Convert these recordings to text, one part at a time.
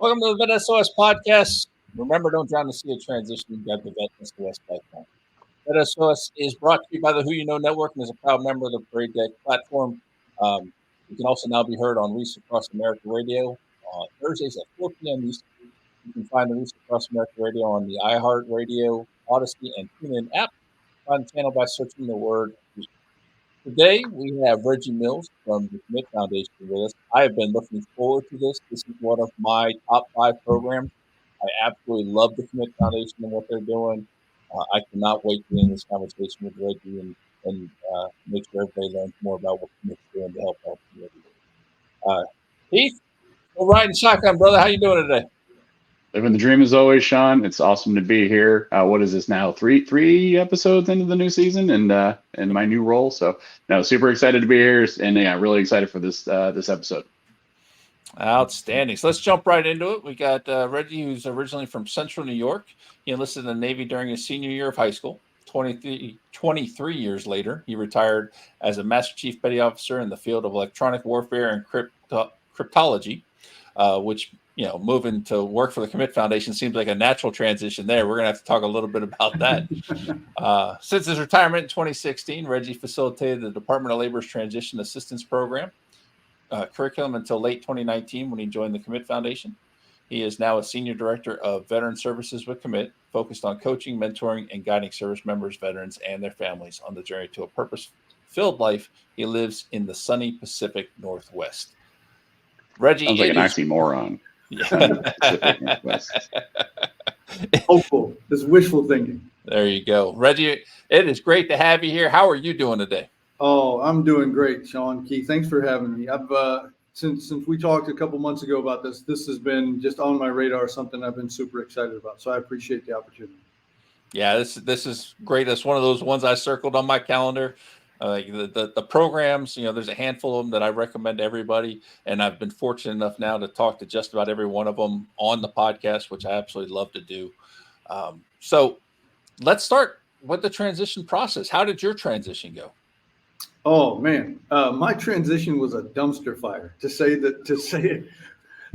Welcome to the Vet S.O.S podcast. Remember, don't drown the sea of transition. You've got the Vet S.O.S platform. Vet S.O.S is brought to you by the Who You Know Network and is a proud member of the Parade Deck platform. You can also now be heard on Reach Across America Radio Thursdays at 4 p.m. Eastern. You can find the Reach Across America Radio on the iHeart Radio, Odyssey, and TuneIn app. Find the channel by searching the word Reach. Today, we have Reggie Mills from the Commit Foundation with us. I have been looking forward to this. This is one of my top 5 programs. I absolutely love the Commit Foundation and what they're doing. I cannot wait to be in this conversation with Reggie and make sure everybody learns more about what Commit's doing to help our community. Heath, still riding shotgun, brother. How you doing today? Living the dream as always, Sean. It's awesome to be here. What is this now? Three episodes into the new season and my new role. So no, super excited to be here, and yeah, really excited for this episode. Outstanding. So let's jump right into it. We got Reggie, who's originally from Central New York. He enlisted in the Navy during his senior year of high school. 23 years later, he retired as a Master Chief Petty Officer in the field of electronic warfare and cryptology, which, moving to work for the Commit Foundation seems like a natural transition there. We're going to have to talk a little bit about that. Since his retirement in 2016, Reggie facilitated the Department of Labor's Transition Assistance Program curriculum until late 2019 when he joined the Commit Foundation. He is now a Senior Director of Veteran Services with Commit, focused on coaching, mentoring, and guiding service members, veterans, and their families on the journey to a purpose-filled life. He lives in the sunny Pacific Northwest. Reggie, sounds like an oxymoron. Yeah. Hopeful. This wishful thinking. There you go. Reggie, it is great to have you here. How are you doing today? Oh, I'm doing great, Sean. Keith, thanks for having me. I've since we talked a couple months ago about this has been just on my radar, something I've been super excited about. So I appreciate the opportunity. Yeah, this is great. It's one of those ones I circled on my calendar. The programs, there's a handful of them that I recommend to everybody, and I've been fortunate enough now to talk to just about every one of them on the podcast, which I absolutely love to do. So let's start with the transition process. How did your transition go? Oh man, my transition was a dumpster fire, to say it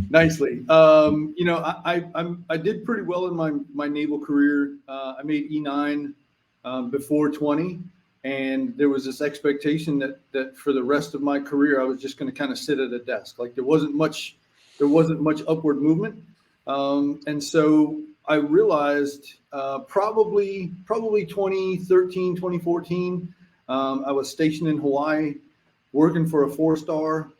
nicely. I did pretty well in my naval career. I made E9 before 20. And there was this expectation that for the rest of my career, I was just going to kind of sit at a desk. Like there wasn't much upward movement. And so I realized probably 2013, 2014, I was stationed in Hawaii working for a 4-star.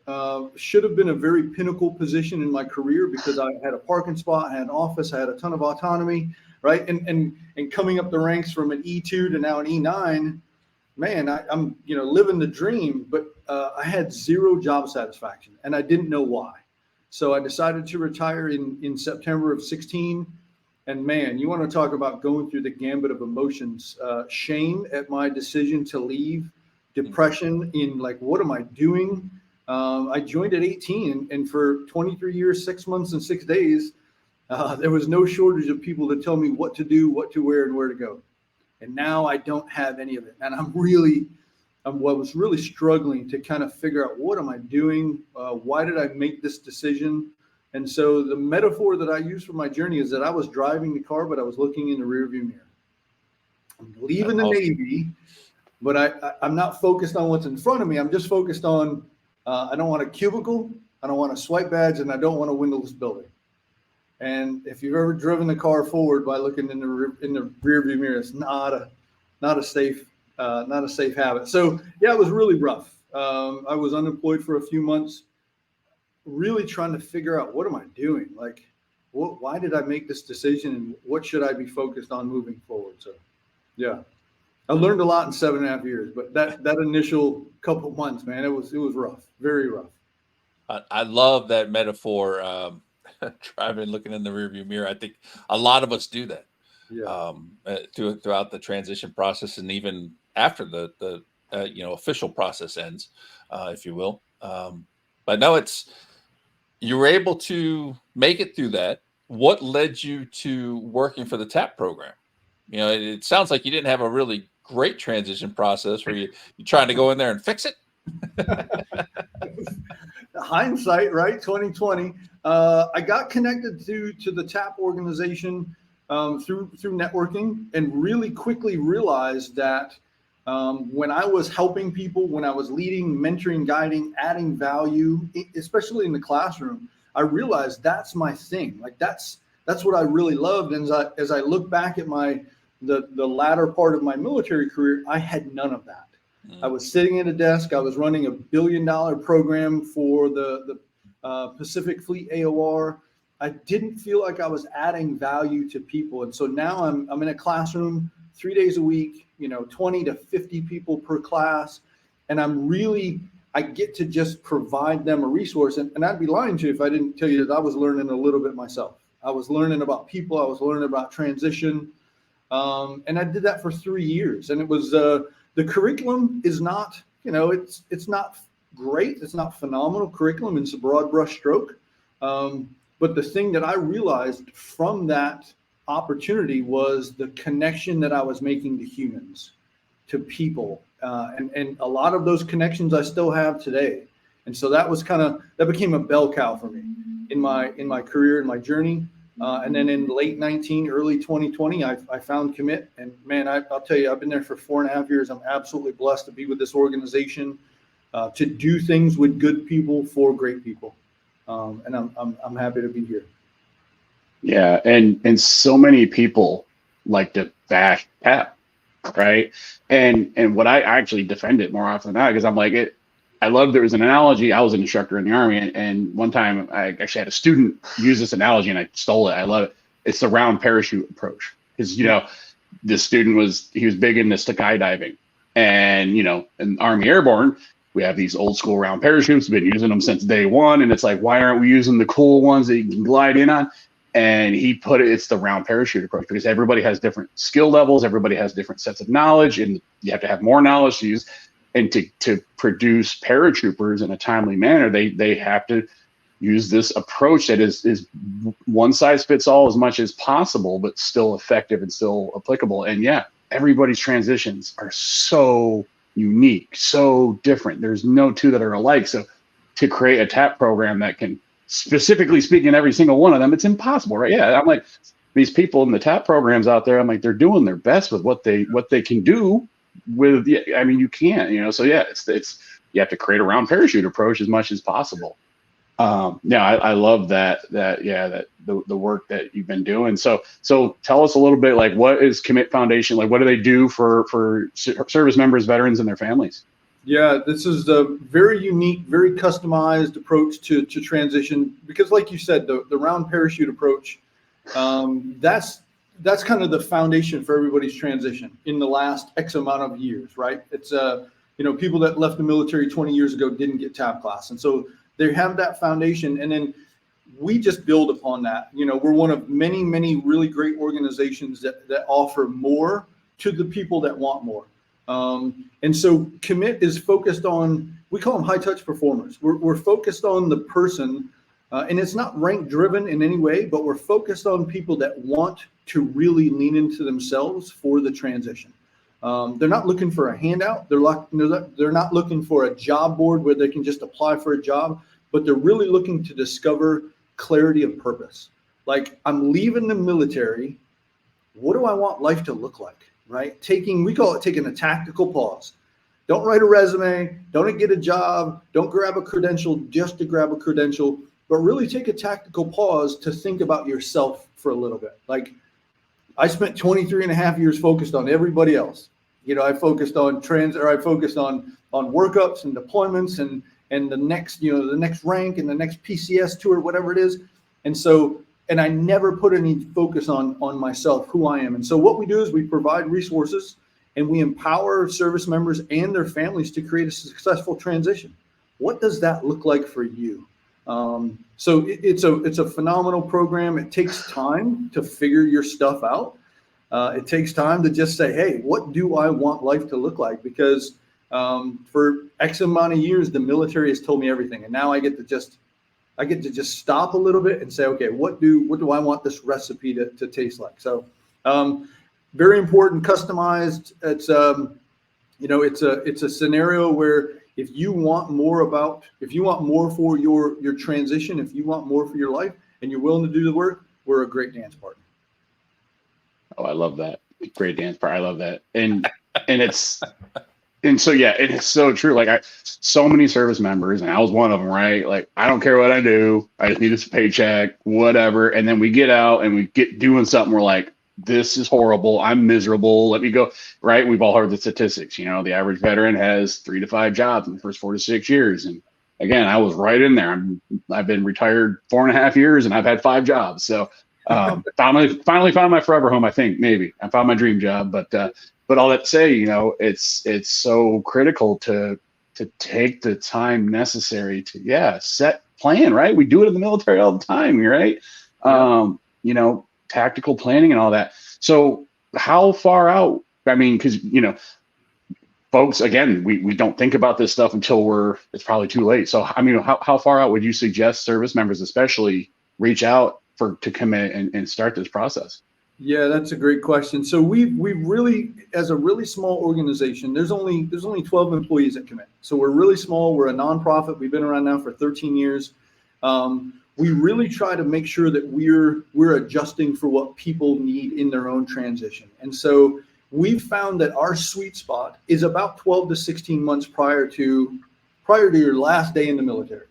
Should have been a very pinnacle position in my career because I had a parking spot, I had an office, I had a ton of autonomy, right? And coming up the ranks from an E2 to now an E9, man, I'm living the dream, but I had zero job satisfaction and I didn't know why. So I decided to retire in September of 16. And man, you want to talk about going through the gambit of emotions, shame at my decision to leave, depression in like, what am I doing? I joined at 18 and for 23 years, 6 months and 6 days, there was no shortage of people to tell me what to do, what to wear and where to go. And now I don't have any of it. And I was really struggling to kind of figure out, what am I doing? Why did I make this decision? And so the metaphor that I use for my journey is that I was driving the car, but I was looking in the rearview mirror. I'm leaving the Navy, but I'm not focused on what's in front of me. I'm just focused on, I don't want a cubicle, I don't want a swipe badge, and I don't want a windowless building. And if you've ever driven the car forward by looking in the rearview mirror, it's not a safe habit. So yeah, it was really rough. I was unemployed for a few months, really trying to figure out, what am I doing? Like, why did I make this decision, and what should I be focused on moving forward? So yeah, I learned a lot in 7.5 years, but that initial couple months, man, it was rough, very rough. I love that metaphor. Driving, looking in the rearview mirror. I think a lot of us do that. Yeah. Throughout the transition process, and even after the official process ends, if you will. But no, you were able to make it through that. What led you to working for the TAP program? It sounds like you didn't have a really great transition process where you're trying to go in there and fix it. Hindsight, right? 2020. I got connected to the TAP organization through networking, and really quickly realized that when I was helping people, when I was leading, mentoring, guiding, adding value, especially in the classroom, I realized that's my thing. Like that's what I really loved. And as I look back at the latter part of my military career, I had none of that. I was sitting at a desk. I was running $1 billion program for the Pacific Fleet AOR. I didn't feel like I was adding value to people. And so now I'm in a classroom 3 days a week, 20 to 50 people per class. And I get to just provide them a resource. And I'd be lying to you if I didn't tell you that I was learning a little bit myself. I was learning about people. I was learning about transition. And I did that for 3 years. And it was, the curriculum is not, it's not great. It's not phenomenal curriculum. It's a broad brush stroke. But the thing that I realized from that opportunity was the connection that I was making to humans, to people. And a lot of those connections I still have today. And so that became a bell cow for me in my career, in my journey. And then in late 19, early 2020, I found Commit. And man, I'll tell you, I've been there for 4.5 years. I'm absolutely blessed to be with this organization, to do things with good people for great people. And I'm happy to be here. Yeah, and so many people like to bash TAP, right? And what I actually defend it more often than not, because I'm like it. I love there was an analogy. I was an instructor in the Army, and one time I actually had a student use this analogy, and I stole it. I love it. It's the round parachute approach, because this student was big into skydiving, and in Army Airborne, we have these old school round parachutes. We've been using them since day one, and it's like, why aren't we using the cool ones that you can glide in on? And he put it's the round parachute approach, because everybody has different skill levels, everybody has different sets of knowledge, and you have to have more knowledge to use. And to produce paratroopers in a timely manner, they have to use this approach that is one size fits all as much as possible, but still effective and still applicable. And yeah, everybody's transitions are so unique, so different. There's no two that are alike. So to create a TAP program that can specifically speak in every single one of them, it's impossible, right? Yeah, I'm like, these people in the TAP programs out there, I'm like, they're doing their best with what they can do. You can't, so yeah, it's you have to create a round parachute approach as much as possible. I love that the work that you've been doing. So tell us a little bit, like, what is Commit Foundation? Like, what do they do for service members, veterans, and their families? Yeah, this is a very unique, very customized approach to transition, because like you said, the round parachute approach, that's kind of the foundation for everybody's transition in the last X amount of years, right? It's people that left the military 20 years ago didn't get TAP class, and so they have that foundation, and then we just build upon that. We're one of many, many really great organizations that offer more to the people that want more. And so Commit is focused on, we call them high touch performers. We're focused on the person, and it's not rank driven in any way, but we're focused on people that want to really lean into themselves for the transition. They're not looking for a handout. They're not looking for a job board where they can just apply for a job, but they're really looking to discover clarity of purpose. Like, I'm leaving the military. What do I want life to look like, right? We call it taking a tactical pause. Don't write a resume. Don't get a job. Don't grab a credential just to grab a credential, but really take a tactical pause to think about yourself for a little bit. Like, I spent 23.5 years focused on everybody else. I focused on I focused on workups and deployments and the next rank and the next PCS tour, whatever it is. And I never put any focus on myself, who I am. And so what we do is we provide resources and we empower service members and their families to create a successful transition. What does that look like for you? So it's a phenomenal program. It takes time to figure your stuff out. It takes time to just say, hey, what do I want life to look like? Because for X amount of years, the military has told me everything. And now I get to just stop a little bit and say, okay, what do I want this recipe to taste like? So very important, customized. It's it's a scenario where If you want more for your transition, if you want more for your life and you're willing to do the work, we're a great dance partner. Oh, I love that. Great dance part. I love that. And so, yeah, it is so true. Like so many service members, and I was one of them, right? Like, I don't care what I do. I just need this paycheck, whatever. And then we get out and we get doing something. We're like, this is horrible. I'm miserable. Let me go. Right. We've all heard the statistics. The average veteran has 3 to 5 jobs in the first 4 to 6 years. And again, I was right in there. I've been retired 4.5 years and I've had 5 jobs. So finally found my forever home. I think maybe I found my dream job, but all that to say, it's so critical to take the time necessary to set plan, right? We do it in the military all the time, right? Yeah. Tactical planning and all that. So how far out? I mean, because folks, again, we don't think about this stuff until it's probably too late. So I mean, how far out would you suggest service members especially reach out to commit and start this process? Yeah, that's a great question. So we really, as a really small organization, there's only 12 employees that commit. So we're really small. We're a nonprofit. We've been around now for 13 years. We really try to make sure that we're adjusting for what people need in their own transition. And so we've found that our sweet spot is about 12 to 16 months prior to your last day in the military.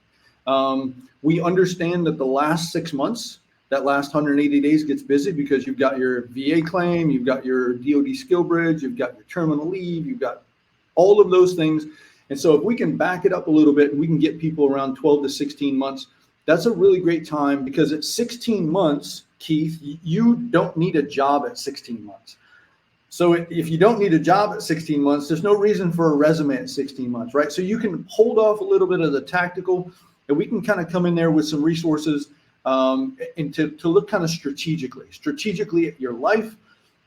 We understand that the last 6 months, that last 180 days gets busy because you've got your VA claim, you've got your DoD skill bridge, you've got your terminal leave, you've got all of those things. And so if we can back it up a little bit and we can get people around 12 to 16 months, that's a really great time, because at 16 months, Keith, you don't need a job at 16 months. So if you don't need a job at 16 months, there's no reason for a resume at 16 months, right? So you can hold off a little bit of the tactical, and we can kind of come in there with some resources and to look kind of strategically at your life.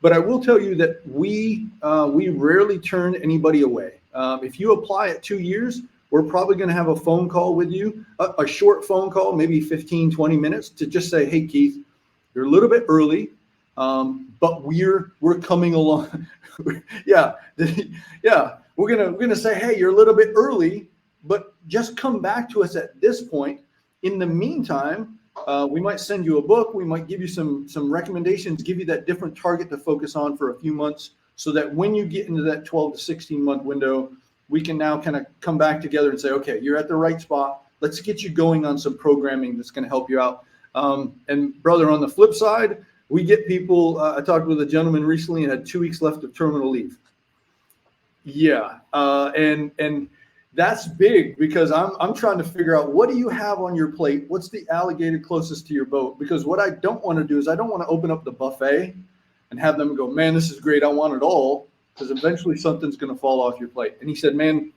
But I will tell you that we rarely turn anybody away. If you apply at 2 years, we're probably going to have a phone call with you, a short phone call, maybe 15, 20 minutes, to just say, hey, Keith, you're a little bit early, but we're coming along. yeah. We're gonna say, hey, you're a little bit early, but just come back to us at this point. In the meantime, we might send you a book. We might give you some recommendations, give you that different target to focus on for a few months, so that when you get into that 12 to 16 month window, we can now kind of come back together and say, okay, you're at the right spot. Let's get you going on some programming that's going to help you out. And brother, on the flip side, we get people, I talked with a gentleman recently and had 2 weeks left of terminal leave. Yeah. And that's big, because I'm trying to figure out, what do you have on your plate? What's the alligator closest to your boat? Because what I don't want to do is I don't want to open up the buffet and have them go, man, this is great, I want it all, because eventually something's going to fall off your plate. And he said, man,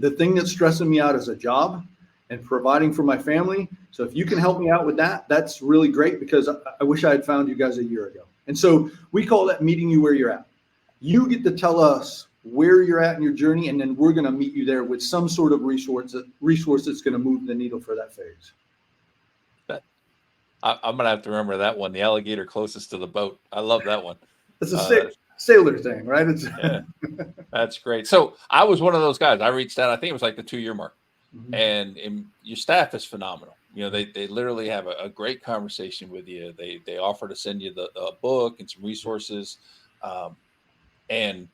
the thing that's stressing me out is a job and providing for my family. So if you can help me out with that, that's really great, because I wish I had found you guys a year ago. And so we call that meeting you where you're at. You get to tell us where you're at in your journey, and then we're going to meet you there with some sort of resource that's going to move the needle for that phase. I'm going to have to remember that one, the alligator closest to the boat. I love that one. It's a sailor thing, right? Yeah, that's great. So I was one of those guys. I reached out, I think it was like the 2-year mark. Mm-hmm. And your staff is phenomenal. They literally have a great conversation with you. They offer to send you the book and some resources. And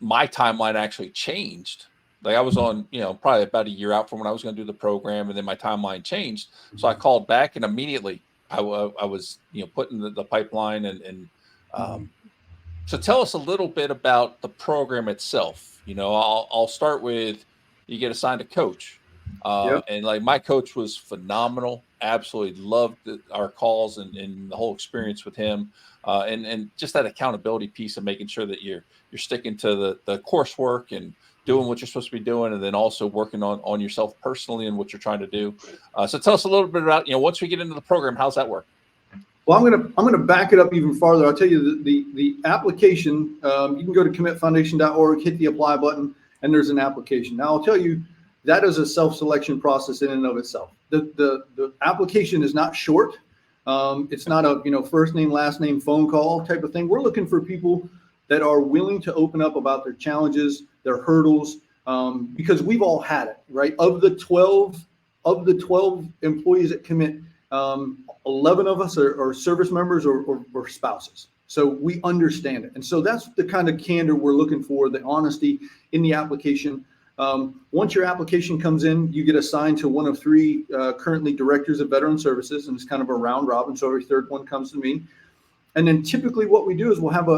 my timeline actually changed. Like I was on, probably about a year out from when I was going to do the program, and then my timeline changed. So I called back, and immediately I was, putting the pipeline and so tell us a little bit about the program itself. I'll start with, you get assigned a coach. Yep. And like my coach was phenomenal. Absolutely loved our calls and the whole experience with him. And just that accountability piece of making sure that you're sticking to the coursework and doing what you're supposed to be doing, and then also working on yourself personally and what you're trying to do. So tell us a little bit about, once we get into the program, how's that work? Well, I'm gonna back it up even farther. I'll tell you the application. You can go to commitfoundation.org, hit the apply button, and there's an application. Now I'll tell you, that is a self-selection process in and of itself. The application is not short. It's not a first name, last name, phone call type of thing. We're looking for people that are willing to open up about their challenges, their hurdles, because we've all had it, right? Of the 12 employees that commit, 11 of us are service members or spouses. So we understand it. And so that's the kind of candor we're looking for, the honesty in the application. Once your application comes in, you get assigned to one of 3 currently directors of veteran services, and it's kind of a round robin. So every third one comes to me. And then typically what we do is we'll have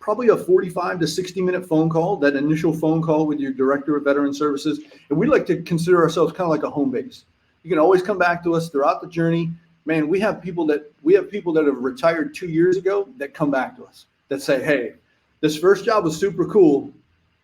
probably a 45 to 60-minute phone call, that initial phone call with your director of veteran services. And we like to consider ourselves kind of like a home base. You can always come back to us throughout the journey. Man, we have people that have retired 2 years ago that come back to us that say, hey, this first job was super cool,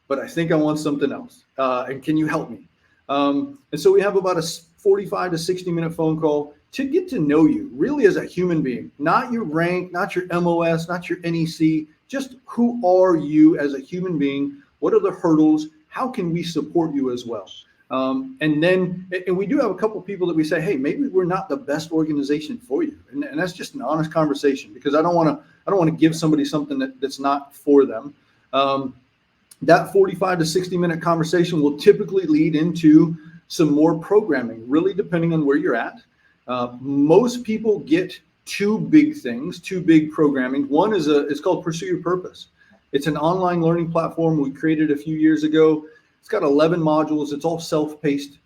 but I think I want something else. And can you help me? And so we have about a 45 to 60-minute phone call to get to know you really as a human being, not your rank, not your MOS, not your NEC, just who are you as a human being? What are the hurdles? How can we support you as well? And we do have a couple of people that we say, hey, maybe we're not the best organization for you. And that's just an honest conversation, because I don't want to give somebody something that's not for them. That 45 to 60-minute conversation will typically lead into some more programming, really depending on where you're at. Most people get 2 big things, 2 big programming. One is it's called Pursue Your Purpose. It's an online learning platform we created a few years ago. It's got 11 modules. It's all self-paced.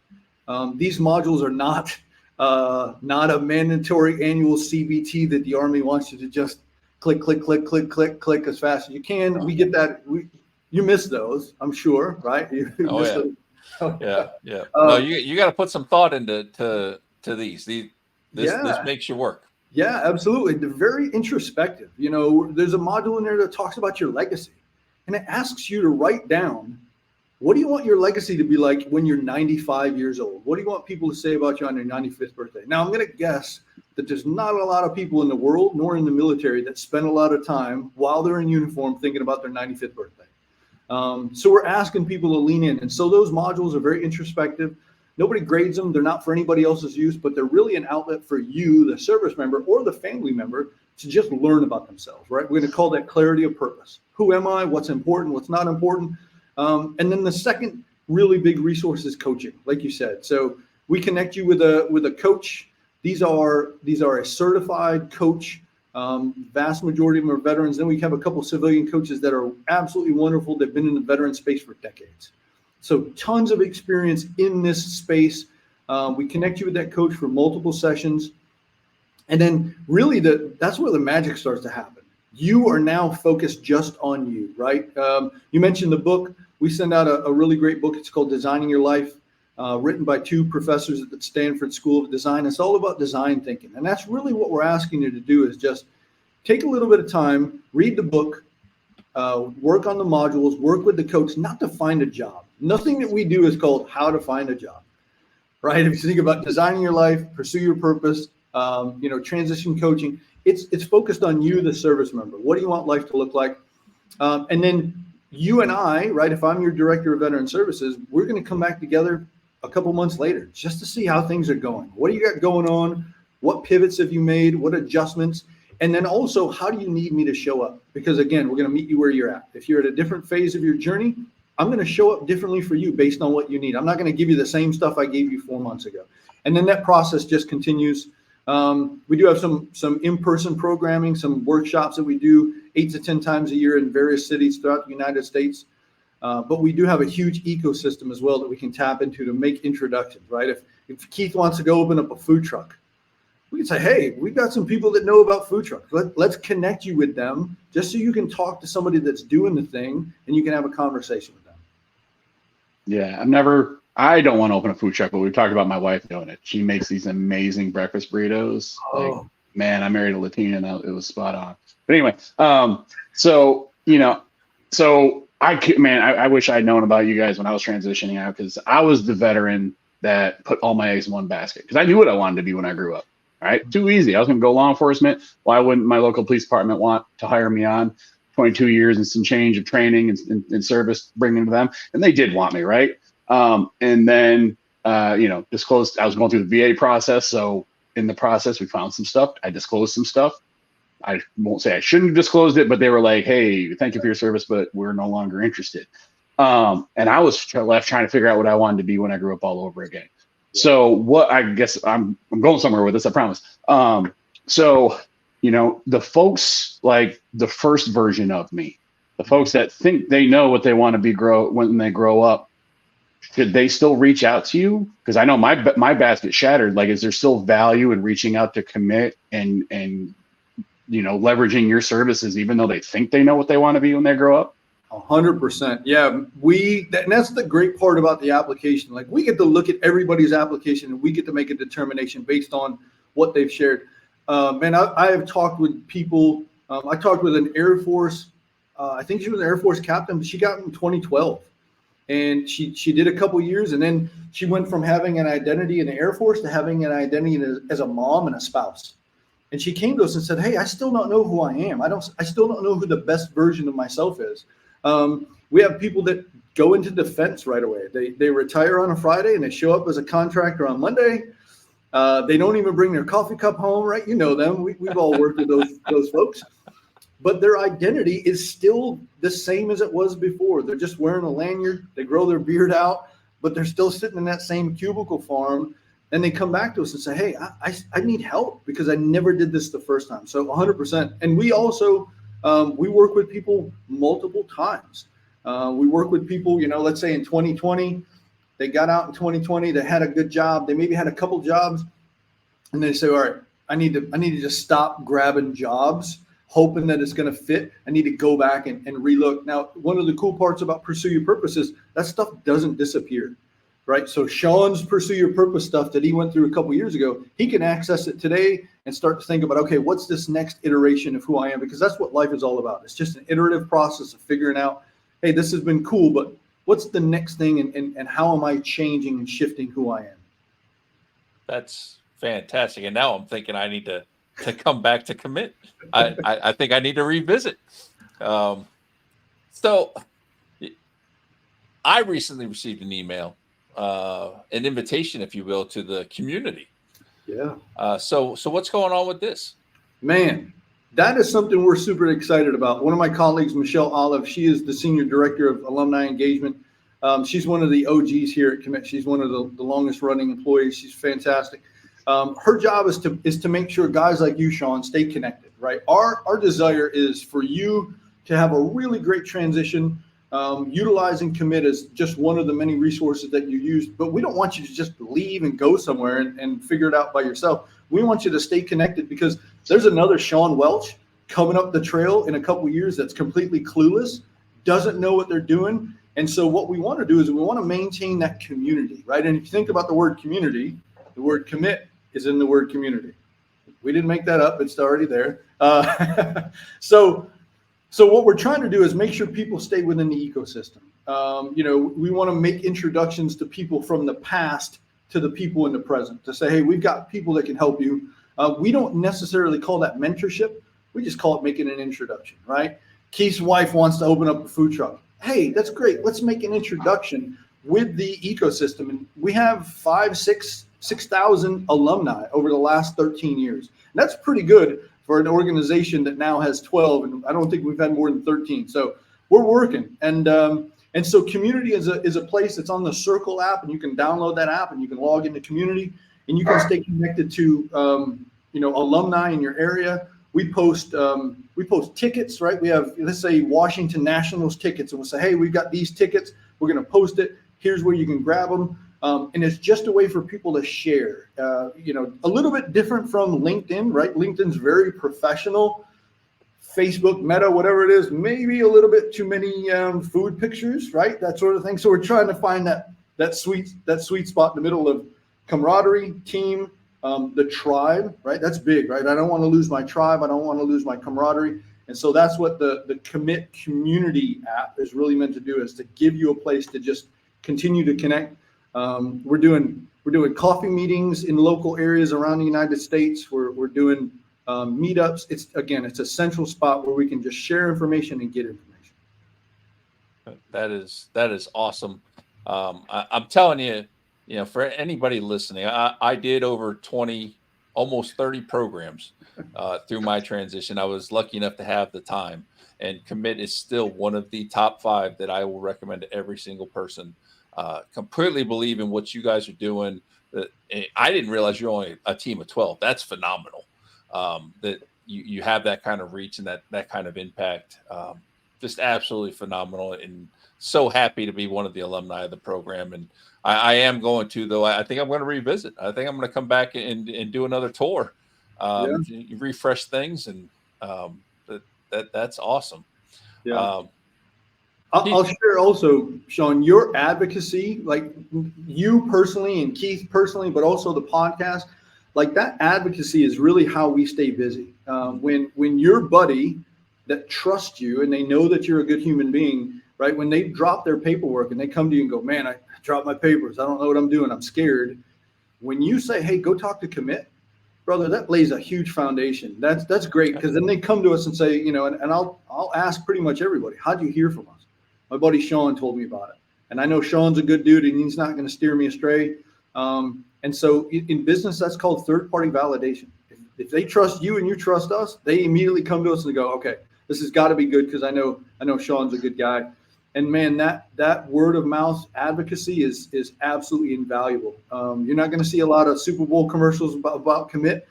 These modules are not a mandatory annual CBT that the Army wants you to just click as fast as you can. We get that. You miss those, I'm sure, right? Yeah. No, you got to put some thought into these. This makes you work. Yeah, absolutely. They're very introspective. There's a module in there that talks about your legacy, and it asks you to write down, what do you want your legacy to be like when you're 95 years old? What do you want people to say about you on your 95th birthday? Now, I'm going to guess that there's not a lot of people in the world, nor in the military, that spend a lot of time while they're in uniform thinking about their 95th birthday. So we're asking people to lean in. And so those modules are very introspective. Nobody grades them. They're not for anybody else's use, but they're really an outlet for you, the service member or the family member, to just learn about themselves, right? We're going to call that clarity of purpose. Who am I? What's important? What's not important? And then the second really big resource is coaching, like you said. So we connect you with a coach. These are a certified coach. Vast majority of them are veterans. Then we have a couple of civilian coaches that are absolutely wonderful. They've been in the veteran space for decades. So tons of experience in this space. We connect you with that coach for multiple sessions. And then really that's where the magic starts to happen. You are now focused just on you, right? You mentioned the book. We send out a really great book. It's called Designing Your Life, written by 2 professors at the Stanford School of Design. It's all about design thinking. And that's really what we're asking you to do, is just take a little bit of time, read the book, work on the modules, work with the coach, not to find a job. Nothing that we do is called how to find a job, right? If you think about designing your life, pursue your purpose, transition coaching, it's focused on you, the service member. What do you want life to look like? And then you and I, right, if I'm your director of veteran services, we're going to come back together a couple months later just to see how things are going. What do you got going on? What pivots have you made? What adjustments? And then also, how do you need me to show up? Because again, we're going to meet you where you're at. If you're at a different phase of your journey, I'm going to show up differently for you based on what you need. I'm not going to give you the same stuff I gave you 4 months ago. And then that process just continues. We do have some in-person programming, some workshops that we do 8 to 10 times a year in various cities throughout the United States. But we do have a huge ecosystem as well that we can tap into to make introductions, right? If Keith wants to go open up a food truck, we can say, hey, we've got some people that know about food trucks. Let's connect you with them just so you can talk to somebody that's doing the thing and you can have a conversation with them. Yeah, I don't want to open a food truck, but we've talked about my wife doing it. She makes these amazing breakfast burritos. Oh. Like, man, I married a Latina and it was spot on. But anyway, I wish I'd known about you guys when I was transitioning out, because I was the veteran that put all my eggs in one basket, because I knew what I wanted to be when I grew up. All right, too easy. I was going to go law enforcement. Why wouldn't my local police department want to hire me on? 22 years and some change of training and service bringing to them, and they did want me, right? And then disclosed. I was going through the VA process, so in the process we found some stuff. I disclosed some stuff. I won't say I shouldn't have disclosed it, but they were like, "Hey, thank you for your service, but we're no longer interested." And I was left trying to figure out what I wanted to be when I grew up all over again. So what I guess I'm going somewhere with this, I promise. So, the folks like the first version of me, the folks that think they know what they want to be when they grow up, should they still reach out to you? Because I know my basket shattered. Like, is there still value in reaching out to commit and leveraging your services, even though they think they know what they want to be when they grow up? 100%. Yeah, and that's the great part about the application. Like, we get to look at everybody's application and we get to make a determination based on what they've shared. And I have talked with people. I talked with an Air Force. I think she was an Air Force captain. But she got in 2012, and she did a couple years, and then she went from having an identity in the Air Force to having an identity as a mom and a spouse. And she came to us and said, "Hey, I still don't know who I am. I still don't know who the best version of myself is." We have people that go into defense right away. They retire on a Friday and they show up as a contractor on Monday. They don't even bring their coffee cup home, right? You know them. We've all worked with those folks. But their identity is still the same as it was before. They're just wearing a lanyard. They grow their beard out, but they're still sitting in that same cubicle farm. And they come back to us and say, "Hey, I need help because I never did this the first time." So 100%. And we also, we work with people multiple times. We work with people, let's say in 2020, they got out in 2020, they had a good job. They maybe had a couple jobs, and they say, "All right, I need to just stop grabbing jobs, hoping that it's going to fit. I need to go back and relook." Now, one of the cool parts about Pursue Your Purpose is that stuff doesn't disappear. Right. So Sean's Pursue Your Purpose stuff that he went through a couple of years ago, he can access it today and start to think about, okay, what's this next iteration of who I am? Because that's what life is all about. It's just an iterative process of figuring out, hey, this has been cool, but what's the next thing, and how am I changing and shifting who I am? That's fantastic. And now I'm thinking I need to come back to commit. I think I need to revisit. So I recently received an email, an invitation, if you will, to the community. Yeah. So what's going on with this? Man, that is something we're super excited about. One of my colleagues, Michelle Olive, she is the Senior Director of Alumni Engagement. She's one of the OGs here at Commit. She's one of the longest running employees. She's fantastic. Her job is to make sure guys like you, Sean, stay connected, right? Our desire is for you to have a really great transition, utilizing Commit as just one of the many resources that you use. But we don't want you to just leave and go somewhere and figure it out by yourself. We want you to stay connected because there's another Sean Welch coming up the trail in a couple of years that's completely clueless, doesn't know what they're doing. And so what we want to do is we want to maintain that community, right? And if you think about the word community, the word commit is in the word community. We didn't make that up. It's already there. So what we're trying to do is make sure people stay within the ecosystem. We want to make introductions to people from the past to the people in the present to say, hey, we've got people that can help you. We don't necessarily call that mentorship. We just call it making an introduction, right? Keith's wife wants to open up a food truck. Hey, that's great. Let's make an introduction with the ecosystem. And we have 6,000 alumni over the last 13 years. And that's pretty good for an organization that now has 12. And I don't think we've had more than 13. So we're working. And so community is a place that's on the Circle app, and you can download that app and you can log into community and you can stay connected to, alumni in your area. We post tickets, right? We have, let's say, Washington Nationals tickets, and we'll say, hey, we've got these tickets. We're going to post it. Here's where you can grab them. And it's just a way for people to share, a little bit different from LinkedIn, right? LinkedIn's very professional. Facebook, Meta, whatever it is, maybe a little bit too many food pictures, right? That sort of thing. So we're trying to find that sweet spot in the middle of camaraderie, team, the tribe, right? That's big, right? I don't want to lose my tribe. I don't want to lose my camaraderie. And so that's what the Commit Community app is really meant to do, is to give you a place to just continue to connect. We're doing coffee meetings in local areas around the United States. We're doing meetups. It's a central spot where we can just share information and get information. That is awesome. I'm telling you, for anybody listening, I did over 20 almost 30 programs through my transition. I was lucky enough to have the time, and Commit is still one of the top 5 that I will recommend to every single person. Completely believe in what you guys are doing. I didn't realize you're only a team of 12. That's phenomenal. That you have that kind of reach and that kind of impact. Just absolutely phenomenal, and so happy to be one of the alumni of the program. And I am going to, though. I think I'm going to revisit. I think I'm going to come back and do another tour, Yeah. refresh things, and that's awesome. Yeah. I'll share also, Sean, your advocacy, like you personally and Keith personally, but also the podcast, like that advocacy is really how we stay busy. When your buddy that trusts you and they know that you're a good human being, right? When they drop their paperwork and they come to you and go, man, I dropped my papers. I don't know what I'm doing. I'm scared. When you say, hey, go talk to Commit, brother, that lays a huge foundation. That's great, because then they come to us and say, you know, and I'll ask pretty much everybody, how'd you hear from us? My buddy Sean told me about it, and I know Sean's a good dude, and he's not going to steer me astray. And so in business, that's called third-party validation. If they trust you and you trust us, they immediately come to us and go, okay, this has got to be good, because I know Sean's a good guy. And man, that word of mouth advocacy is absolutely invaluable. You're not going to see a lot of Super Bowl commercials about Commit,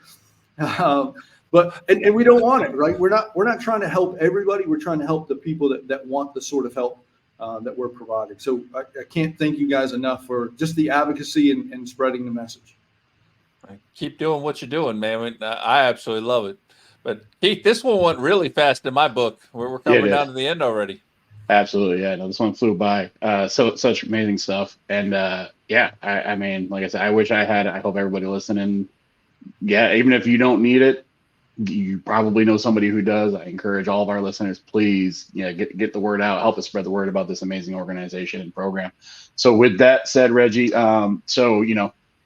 but we don't want it, right? We're not trying to help everybody. We're trying to help the people that want the sort of help that we're providing. So I can't thank you guys enough for just the advocacy and spreading the message. Keep doing what you're doing, man. I absolutely love it. But Keith, this one went really fast in my book. We're coming down to the end already. Absolutely. Yeah. No, this one flew by. Such amazing stuff. And I mean, like I said, I wish I had, I hope everybody listening. Yeah. Even if you don't need it, you probably know somebody who does. I encourage all of our listeners, please, get the word out, help us spread the word about this amazing organization and program. So with that said, Reggie,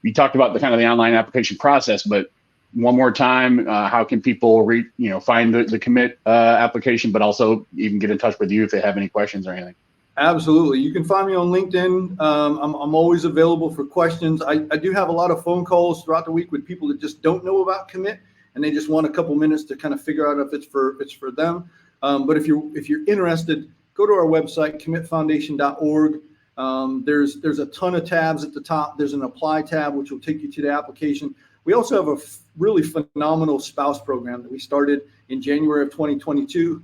we talked about the kind of the online application process, but one more time, how can people find the Commit application, but also even get in touch with you if they have any questions or anything? Absolutely. You can find me on LinkedIn. I'm always available for questions. I do have a lot of phone calls throughout the week with people that just don't know about Commit, and they just want a couple minutes to kind of figure out if it's for them. But if you're interested, go to our website, commitfoundation.org. There's a ton of tabs at the top. There's an apply tab, which will take you to the application. We also have a really phenomenal spouse program that we started in January of 2022.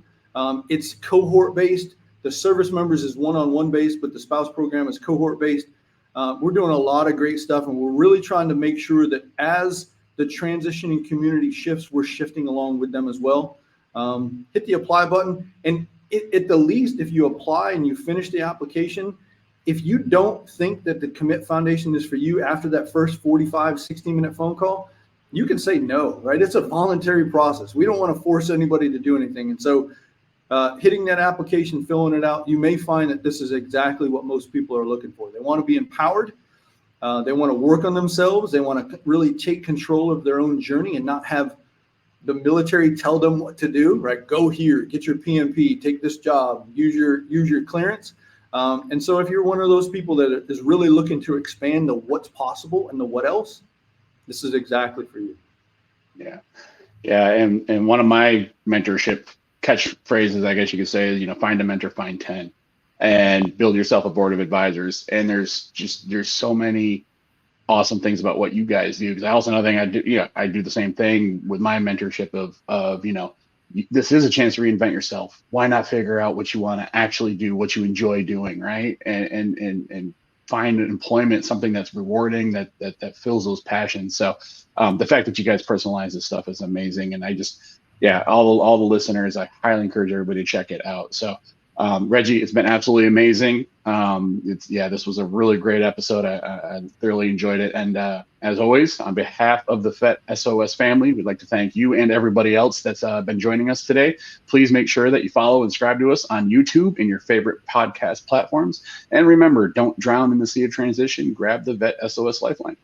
It's cohort based. The service members is one-on-one based, but the spouse program is cohort based. We're doing a lot of great stuff, and we're really trying to make sure that as the transitioning community shifts, we're shifting along with them as well. Hit the apply button, and at the least, if you apply and you finish the application, if you don't think that the Commit Foundation is for you after that first 45, 60-minute phone call, you can say no, right? It's a voluntary process. We don't want to force anybody to do anything. And so hitting that application, filling it out, you may find that this is exactly what most people are looking for. They want to be empowered. They want to work on themselves. They want to really take control of their own journey and not have the military tell them what to do, right? Go here, get your PMP, take this job, use your clearance. And so if you're one of those people that is really looking to expand the what's possible and the what else, this is exactly for you. Yeah. Yeah. And one of my mentorship catchphrases, I guess you could say, is, find a mentor, find 10, and build yourself a board of advisors. And there's so many awesome things about what you guys do. Because I also know thing I do the same thing with my mentorship of this is a chance to reinvent yourself. Why not figure out what you want to actually do, what you enjoy doing, right? And find employment, something that's rewarding, that fills those passions. So the fact that you guys personalize this stuff is amazing. And all the listeners, I highly encourage everybody to check it out. So Reggie, it's been absolutely amazing. This was a really great episode. I thoroughly enjoyed it. And as always, on behalf of the FET S.O.S family, we'd like to thank you and everybody else that's been joining us today. Please make sure that you follow and subscribe to us on YouTube and your favorite podcast platforms. And remember, don't drown in the sea of transition. Grab the VET S.O.S Lifeline.